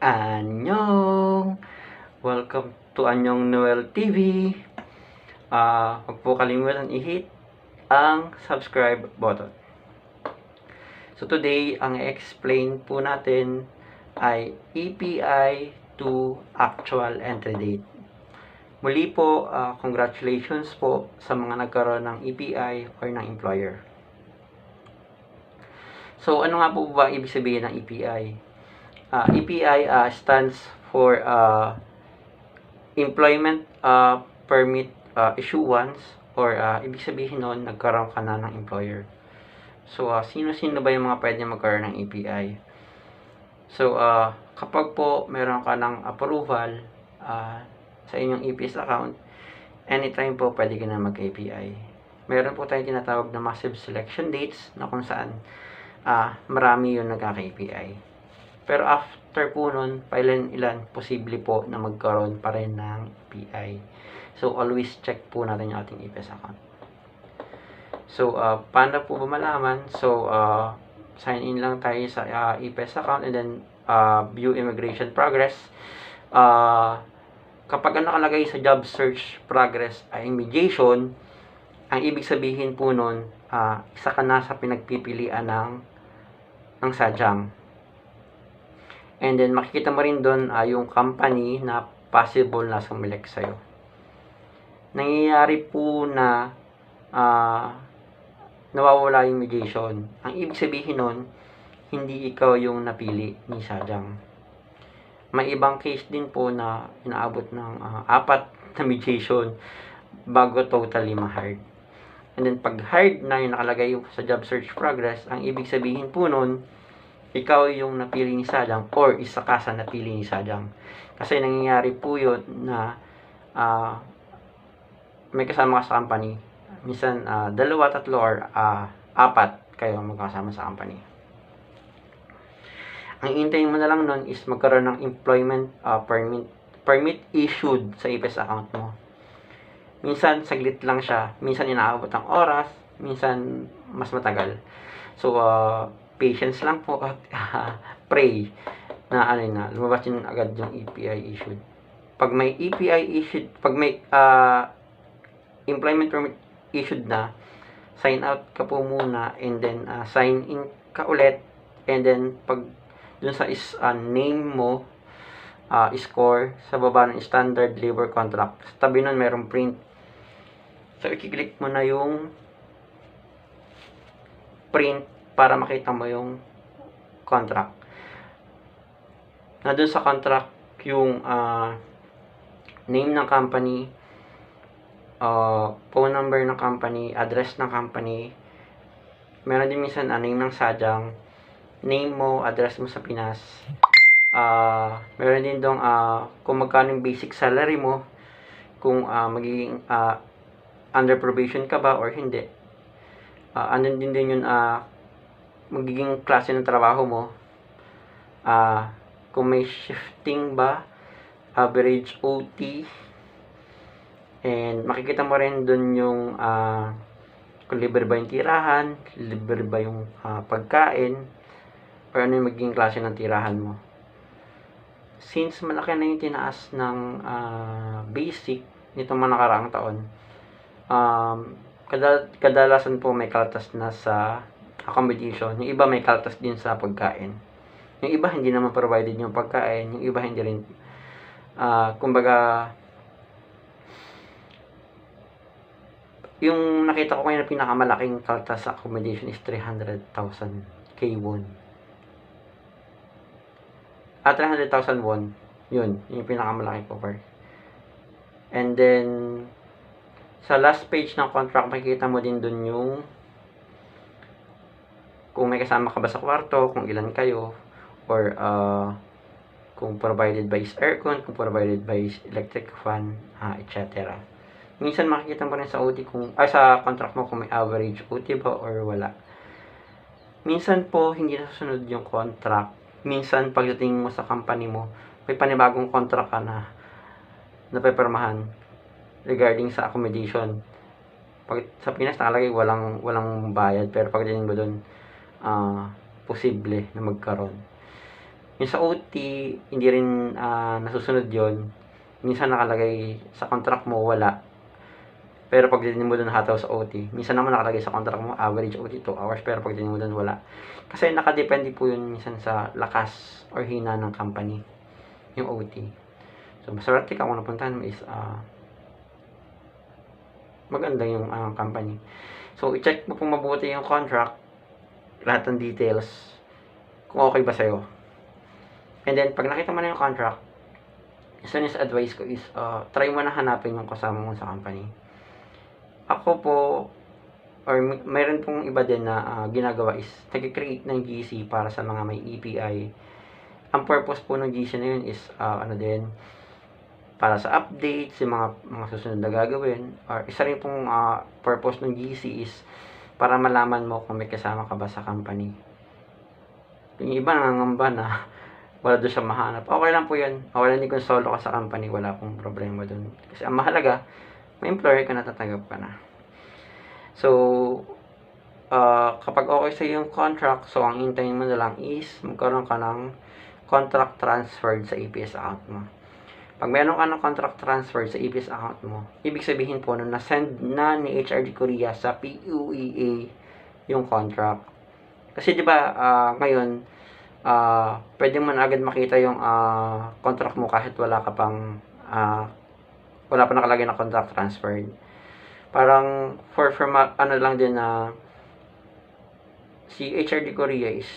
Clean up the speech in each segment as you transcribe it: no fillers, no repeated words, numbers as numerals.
Annyeong! Welcome to Anyong Noel TV. Huwag po kalimutan i-hit ang subscribe button. So today, ang i-explain po natin ay EPI to actual entry date. Muli po, congratulations po sa mga nagkaroon ng EPI or ng employer. So ano nga po ba ibig sabihin ng EPI? EPI stands for Employment Permit Issuance, or ibig sabihin nun, nagkaroon ka na ng employer. So, sino-sino ba yung mga pwede magkaroon ng EPI? So, kapag po meron ka ng approval sa inyong EPS account, anytime po pwede ka na mag-EPI. Meron po tayong tinatawag na massive selection dates na kung saan marami yung nagkaka-EPI. Pero after po nun, pailan-ilan, posible po na magkaroon pa rin ng EPI. So, always check po natin yung ating EPS account. So, paano po ba malaman? So, sign in lang tayo sa EPS account and then view immigration progress. Kapag nakalagay sa job search progress ay immigration, ang ibig sabihin po nun, isa ka na sa pinagpipilian ng sadyang. And then, makikita mo rin doon yung company na possible na sumilek sa'yo. Nangyayari po na nawawala yung mediation. Ang ibig sabihin nun, hindi ikaw yung napili ni sadyang. May ibang case din po na inaabot ng 4 na mediation bago totally ma-hired. And then, pag hired na yung nakalagay sa job search progress, ang ibig sabihin po nun, ikaw yung napili ni sadyang or isa ka sa napili ni sadyang. Kasi nangyayari po yun na may kasama ka sa company. Minsan, 2, 3, or 4 kayo magkasama sa company. Ang hintayin mo na lang nun is magkaroon ng employment permit issued sa EPS account mo. Minsan, saglit lang siya. Minsan, inaabot ang oras. Minsan, mas matagal. So, patience lang po at pray na lumabas yun agad yung EPI issued. Pag may EPI issued, pag may employment permit issued na, sign out ka po muna and then sign in ka ulit, and then pag dun sa name mo, score sa baba ng standard labor contract, sa tabi nun merong print. So, i-click mo na yung print para makita mo yung contract. Na dun sa contract, yung name ng company, phone number ng company, address ng company. Meron din minsan name ng sadyang, name mo, address mo sa Pinas. Meron din dong kung magkano yung basic salary mo, kung magiging under probation ka ba or hindi. Andun din yun magiging klase ng trabaho mo, kung may shifting ba, average OT, and makikita mo rin dun yung kung libre ba yung tirahan, libre ba yung pagkain, or ano yung magiging klase ng tirahan mo. Since malaki na yung tinaas ng basic nitong mga nakaraang taon, kadalasan po may kaltas na sa accommodation. Yung iba may kaltas din sa pagkain. Yung iba hindi naman provided yung pagkain. Yung iba hindi rin. Kumbaga, yung nakita ko ngayon na pinakamalaking kaltas sa accommodation is 300,000 K-won. 300,000 won. Yun, yung pinakamalaki cover. And then, sa last page ng contract, makikita mo din dun yung kung may kasama ka ba sa kwarto, kung ilan kayo, or kung provided by is aircon, kung provided by is electric fan, etc. Minsan makikita mo rin sa OT sa contract mo kung may average OT ba or wala. Minsan po hindi nasusunod yung contract. Minsan pagdating mo sa company mo, may panibagong contract ka na napipirmahan regarding sa accommodation. Pag sa Pinas nakalagay walang bayad, pero pagdating mo doon, posible na magkaroon. Yung sa OT, hindi rin nasusunod yon. Minsan nakalagay sa contract mo, wala. Pero pag din mo doon hataw sa OT, minsan naman nakalagay sa contract mo, average OT 2 hours, pero pag din mo doon, wala. Kasi nakadepende po yun minsan sa lakas or hina ng company, yung OT. So, maswerte ka kung napuntahan mo is maganda yung company. So, i-check mo kung mabuti yung contract, lahat ng details, kung okay ba sa'yo. And then, pag nakita mo na yung contract, isa na sa advice ko is, try mo na hanapin yung kasama mo sa company. Ako po, or mayroon pong iba din na ginagawa is, nag-create ng GC para sa mga may EPI. Ang purpose po ng GC na yun is, para sa updates, yung mga susunod na gagawin, or isa rin pong purpose ng GC is, para malaman mo kung may kasama ka ba sa company. Yung iba nangangamba na, wala doon siya mahanap. Okay lang po yun. Okay lang din kung solo ka sa company, wala pong problema doon. Kasi ang mahalaga, may employer ka na, tatanggap ka na. So, kapag okay sa yung contract, so ang hintayin mo na lang is magkaroon ka ng contract transferred sa EPS account mo. Pag meron ka ng contract transferred sa EPS account mo, ibig sabihin po na send na ni HRD Korea sa PUEA yung contract. Kasi di ba ngayon, pwede mo na agad makita yung contract mo kahit wala ka pang wala pa nakalagay na contract transferred. Parang for lang din na si HRD Korea is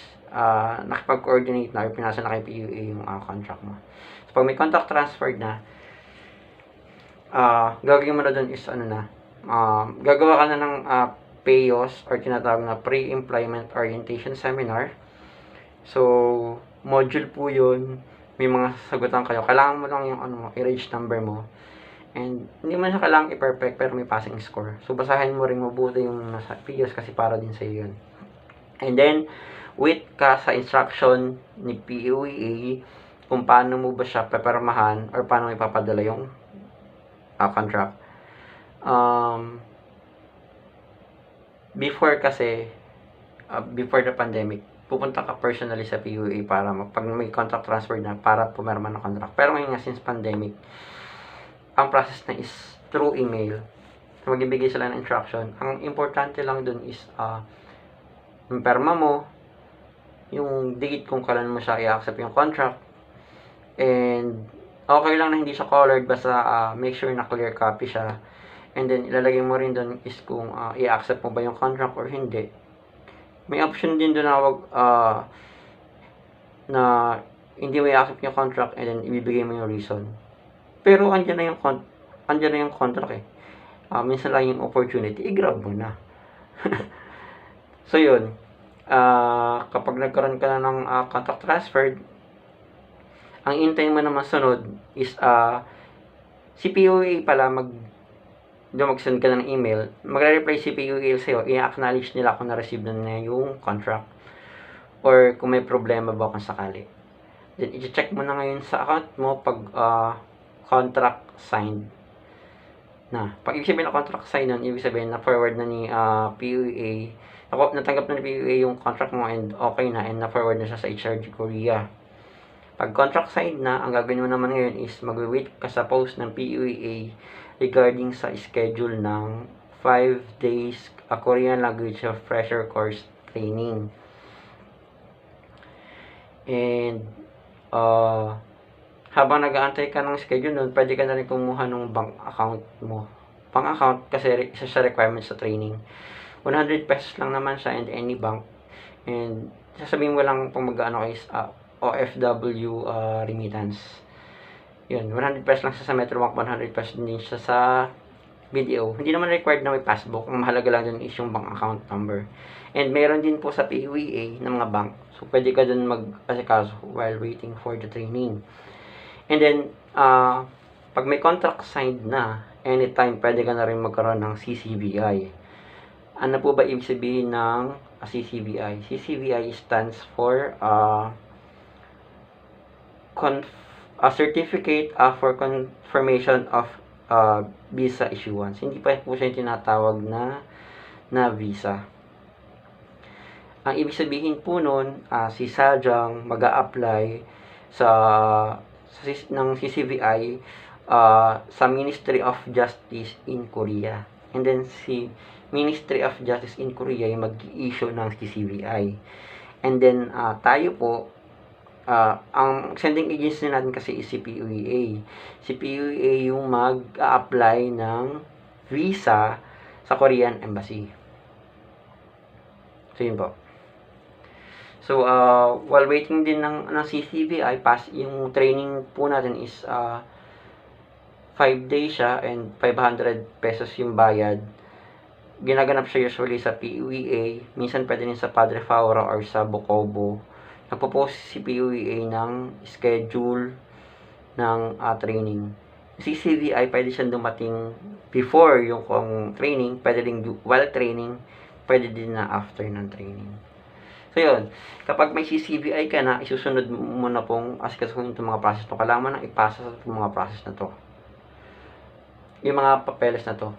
nakipag-coordinate na or pinasa na kay PUA yung contract mo. So pag may contract transferred na, gagawin mo na dun is gagawa ka na ng PEOS or tinatawag na Pre-Employment Orientation Seminar. So, module po yun. May mga sagutan kayo. Kailangan mo lang yung i-rage number mo. And, hindi man siya kailangan i-perfect, pero may passing score. So, basahin mo rin mabuti yung nasa PEOS kasi para din sa yun. And then, wait ka sa instruction ni PUEA kung paano mo ba siya pepermahan or paano ipapadala yung contract. Before kasi, before the pandemic, pupunta ka personally sa PUA para pag may contract transfer na, para pumirma ng contract. Pero ngayon nga, since pandemic, ang process na is through email. Magbibigay sila ng instruction. Ang importante lang dun is, yung perma mo, yung date kung kailan mo siya i-accept yung contract, and okay lang na hindi siya colored, basta make sure na clear copy siya. And then, ilalagay mo rin dun is kung i-accept mo ba yung contract or hindi. May option din doon na na hindi mo i-accept yung contract and then ibibigay mo yung reason. Pero andyan na yung contract eh. Minsan lang yung opportunity, i-grab mo na. So yun, kapag nagkaroon ka na ng contract transferred, ang intay mo naman sunod is si PUA pala mag-send ka na ng email, magre-reply si PUA sa'yo, i-acknowledge nila kung na-receive na yung contract or kung may problema ba kung sakali. Then, i-check mo na ngayon sa account mo pag contract signed na. Pag ibig sabihin na contract signed nun, ibig sabihin na forward na ni PUA, natanggap na ni PUA yung contract mo and okay na, and na-forward na siya sa HRD Korea. Pag contract signed na, ang gagawin mo naman ngayon is mag-wait ka sa post ng PUA regarding sa schedule ng 5 days Korean language refresher course training. And habang nag-aantay ka ng schedule nun, pwede ka na rin kumuha ng bank account mo. Bank account kasi isa sa requirements sa training. 100 pesos lang naman siya and any bank. And sasabihin mo lang kung mag-ano is OFW remittance. Yun, 100 pesos lang siya sa Metrobank, 100 pesos din siya sa BDO. Hindi naman required na may passbook. Ang mahalaga lang dun is yung bank account number. And meron din po sa PUA ng mga bank. So, pwede ka dun mag-asikaso while waiting for the training. And then, pag may contract signed na, anytime pwede ka na rin magkaroon ng CCBI. Ano po ba ibig sabihin ng CCBI? CCBI stands for certificate for confirmation of visa issuance. Hindi pa po siya tinatawag na visa. Ang ibig sabihin po nun, si Saljang mag-a-apply sa, ng CCVI sa Ministry of Justice in Korea. And then si Ministry of Justice in Korea yung mag-i-issue ng CCVI. And then tayo po, ang sending agency natin kasi is si PUEA. Si PUEA yung mag-a-apply ng visa sa Korean Embassy. So yun po. So, while waiting din ng CCVI, yung training po natin is 5 days siya and 500 pesos yung bayad. Ginaganap siya usually sa PUEA. Minsan pwede din sa Padre Faura or sa Bocobo. Nagpo-post si PUEA ng schedule ng training. CCVI, pwede siyang dumating before yung training, pwede din while training, pwede din na after ng training. So, yun. Kapag may CCVI ka na, isusunod mo na pong asikasuhin itong mga process to. Kailangan mo nang ipasa sa itong mga process na to. Yung mga papeles na to.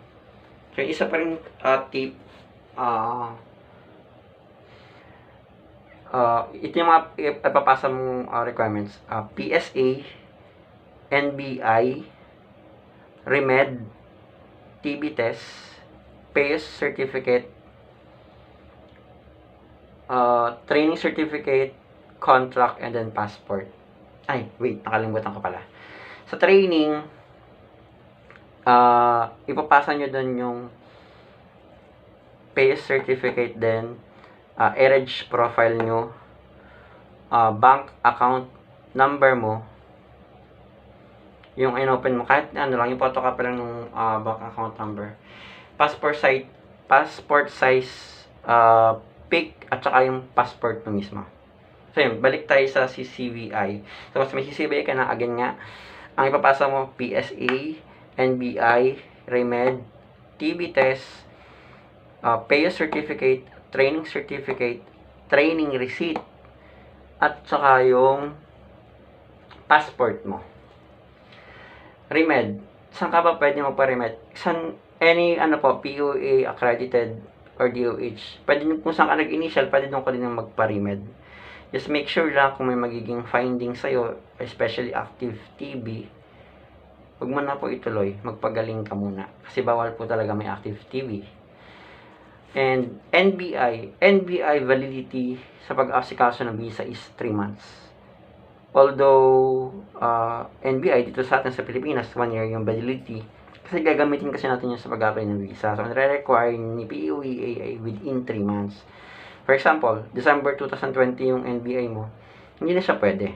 So, isa pa rin tip, ito yung mga ipapasa mong requirements. PSA, NBI, REMED, TB test, PACE certificate, training certificate, contract, and then passport. Ay, wait, nakalimutan ko pala. Sa training, ipapasa nyo doon yung PACE certificate din, REG profile nyo, bank account number mo, yung inopen mo, kahit ano lang, yung photocopy lang ng bank account number, passport size pic, at saka yung passport mo mismo. So yun, balik tayo sa CCVI. So mas may CCVI ka na, again nga, ang ipapasa mo, PSA, NBI, REMED, TB test, PACE certificate, training certificate, training receipt, at saka yung passport mo. REMED, saan ka ba pwede magpa-REMED? Any PUA accredited or DOH, pwede nyo, kung saan ka nag-initial, pwede nyo ka din magpa-REMED. Just make sure lang kung may magiging findings sa'yo, especially active TB, huwag mo na po ituloy, magpagaling ka muna. Kasi bawal po talaga may active TB. And NBI validity sa pag-asikaso ng visa is 3 months. Although, NBI dito sa atin sa Pilipinas, 1 year yung validity. Kasi gagamitin kasi natin yun sa pag-apply ng visa. So, nare-require ni PUEA ay within 3 months. For example, December 2020 yung NBI mo, hindi na siya pwede.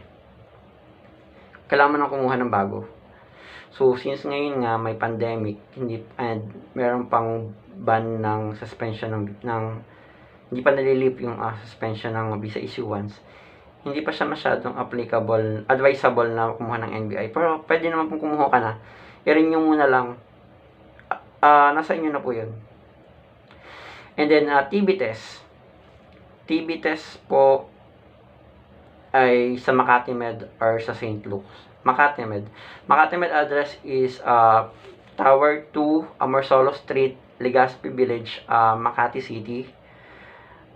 Kailangan mo nang kumuha ng bago. So, since ngayon nga may pandemic, and meron pang ban ng suspension ng hindi pa nalilip yung suspension ng visa issuance, hindi pa siya masyadong advisable na kumuha ng NBI. Pero pwede naman pong kumuha ka na. I-renew mo na lang. Nasa inyo na po yun. And then, TB test. TB test po ay sa Makati Med or sa St. Luke's. Makati Med. Makati Med address is Tower 2, Amorsolo Street, Legazpi Village, Makati City.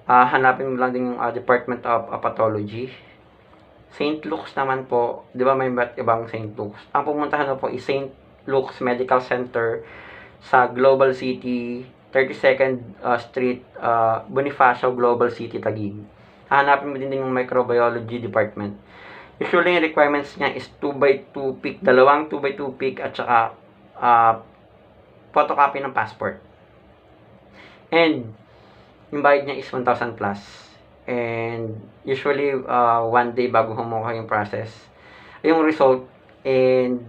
Hanapin mo lang din yung Department of Pathology. St. Luke's naman po, di ba may ibang St. Luke's? Ang pumuntahan mo po is St. Luke's Medical Center sa Global City, 32nd Street, Bonifacio, Global City, Taguig. Hanapin mo din yung Microbiology Department. Usually, yung requirements niya is 2x2 pic, dalawang 2x2 pic, at saka photocopy ng passport. And yung bayad niya is 1,000 plus. And usually, 1 day bago humuha yung process, yung result, and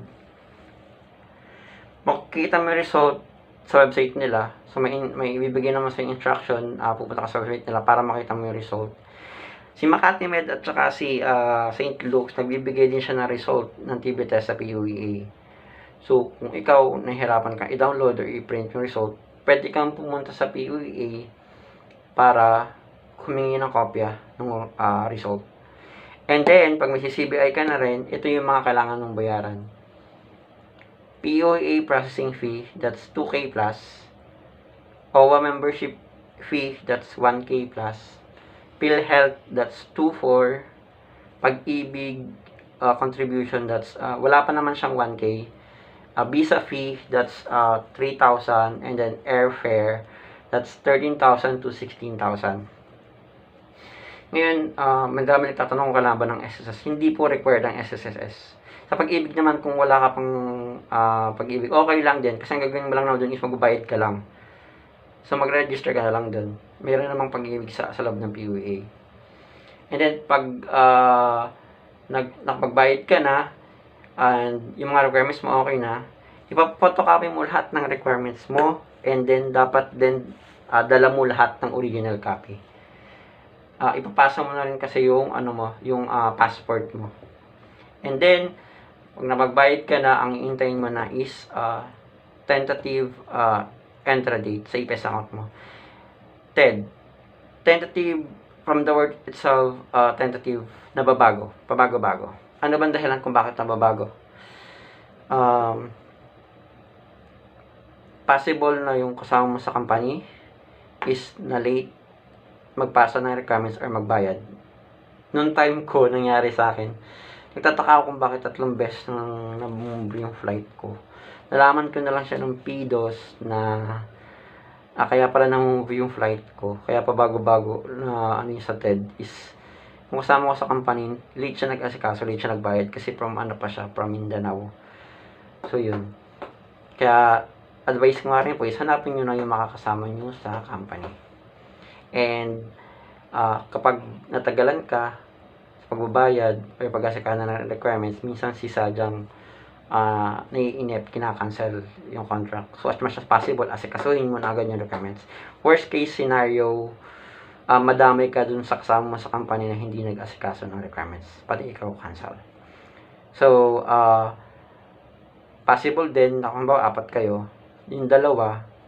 makikita mo yung result sa website nila. So, may ibibigay naman sa instruction, pupunta ka sa website nila para makita mo yung result. Si Makati Med at saka si St. Luke's, nagbibigay din siya ng result ng TB test sa PUEA. So, kung ikaw nahihirapan ka i-download or i-print yung result, pwede kang pumunta sa PUEA para humingi ng kopya ng result. And then, pag may CCVI ka na rin, ito yung mga kailangan mong bayaran. PUEA processing fee, that's 2K plus. OWA membership fee, that's 1K plus. PhilHealth, that's 2,400. Pag-ibig contribution, that's wala pa naman siyang 1K. Visa fee, that's 3,000. And then airfare, that's 13,000 to 16,000. Ngayon, madami nagtatanong kung kailangan ba ng SSS. Hindi po required ang SSS. Sa pag-ibig naman, kung wala ka pang pag-ibig, okay lang din. Kasi ang gagawin mo lang na doon is magbabayad ka lang. So, mag-register ka na lang doon. Meron namang pag-ibig sa loob ng PUA. And then, pag nakapagbayad ka na, and yung mga requirements mo okay na, ipapotocopy mo lahat ng requirements mo, and then, dapat din dala mo lahat ng original copy. Ipapasa mo na rin kasi yung yung passport mo. And then, pag napagbayad ka na, ang iintayin mo na is tentative entry date sa EPS account mo. TED. Tentative, from the word itself, tentative, nababago. Pabago-bago. Ano bang dahilan kung bakit nababago? Possible na yung kasama mo sa company is na late magpasa ng requirements or magbayad. Noong time ko, nangyari sa akin, nagtataka ako kung bakit 3 beses nang nabumove yung flight ko. Nalaman ko na lang siya ng PDOS na kaya pala nang-move yung flight ko. Kaya pa bago-bago na sa TED is kung kasama ko sa company, late siya nag-asikaso, late siya nagbayad kasi from from Mindanao. So yun. Kaya advice ko nga rin po is hanapin nyo na yung makakasama nyo sa company. And kapag natagalan ka sa pagbabayad o pag-asikaso ng requirements, minsan si sadyang naiinip, kinakancel yung contract. So as much as possible, asikasuhin mo na agad yung requirements. Worst case scenario, madamay ka dun sa kasama mo sa company na hindi nag-asikaso ng requirements. Pati ikaw cancel. So, possible din na kung ba 4 kayo, yung 2,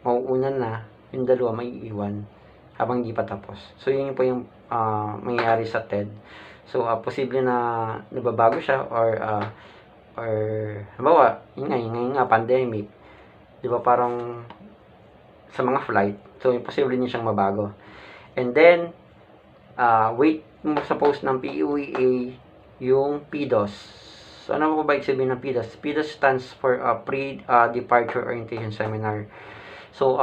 mauunan na, yung 2 may iiwan habang di pa tapos. So, yun po yung mangyayari sa TED. So, posible na nababago siya or halimbawa, yun nga, pandemic. Di ba parang sa mga flight, so imposible din siyang mabago. And then, wait mo sa post ng PUA yung PDOS. So, ano po ba ibig sabihin ng PDOS? PDOS stands for Pre-Departure Orientation Seminar. So,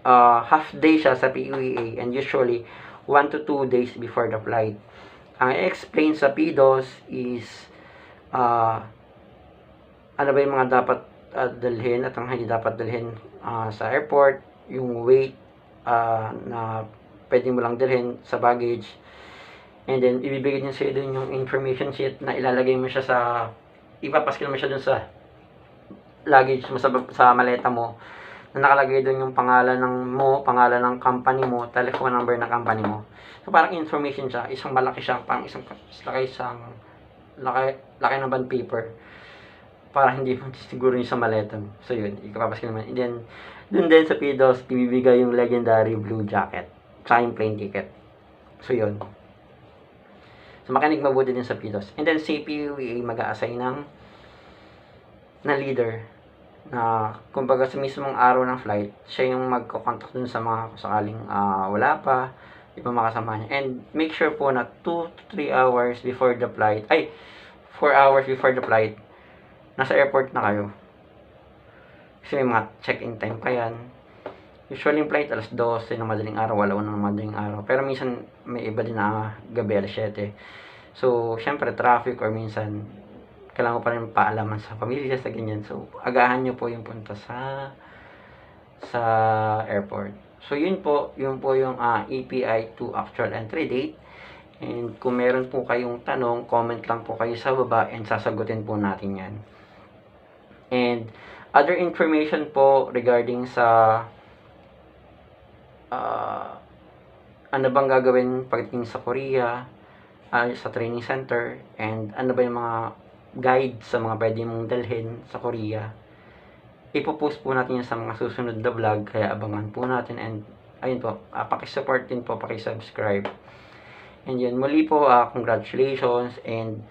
half day siya sa PUA and usually 1 to 2 days before the flight. Ang i-explain sa PDOS is ano ba yung mga dapat dalhin at ang hindi dapat dalhin sa airport, yung weight na pwede mo lang dalhin sa baggage, and then ibibigay niya sa'yo dun yung information sheet na ilalagay mo siya ipapaskil mo siya dun sa luggage mo sa maleta mo, na nakalagay dun yung pangalan pangalan ng company mo, telephone number ng company mo. So parang information siya, isang malaki siya, parang laki ng bond paper para hindi mo siguro yung sa maleta mo. So yun, ikapapaskil naman. And then dun din sa PDOS, ibibigay yung legendary blue jacket sa yung plane ticket. So yun. So makinig mabuti din sa PDOS. And then CPUA mag-a-assign ng leader na kumbaga sa mismong araw ng flight, siya yung magko-contact dun sa mga sakaling wala pa, ibang makasama niya. And make sure po na 2 to 3 hours before the flight, 4 hours before the flight, nasa airport na kayo. Kasi may mga check-in time pa yan. Usually yung flight alas 12 ng madaling araw, 8 ng madaling araw. Pero minsan may iba din na gabi alas 7. So, syempre traffic or minsan kailangan ko pa rin paalaman sa pamilya sa ganyan. So, agahan nyo po yung punta sa airport. So, yun po yung API to actual entry date. And kung meron po kayong tanong, comment lang po kayo sa baba and sasagutin po natin yan. And other information po regarding sa ano bang gagawin pagdating sa Korea, sa training center, and ano ba yung mga guide sa mga pwede mong dalhin sa Korea. Ipopost po natin yan sa mga susunod na vlog, kaya abangan po natin. And ayun po, pakisupport din po, pakisubscribe. And yun, muli po, congratulations, and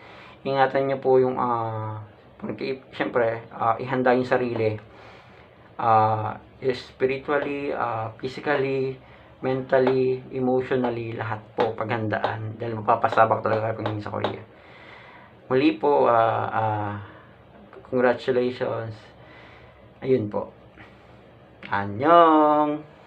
ingatan nyo po yung siyempre, ihanda yung sarili spiritually, physically, mentally, emotionally, lahat po paghandaan dahil mapapasabak talaga kayo pag sa Korea. Muli po, congratulations. Ayun po. Annyeong!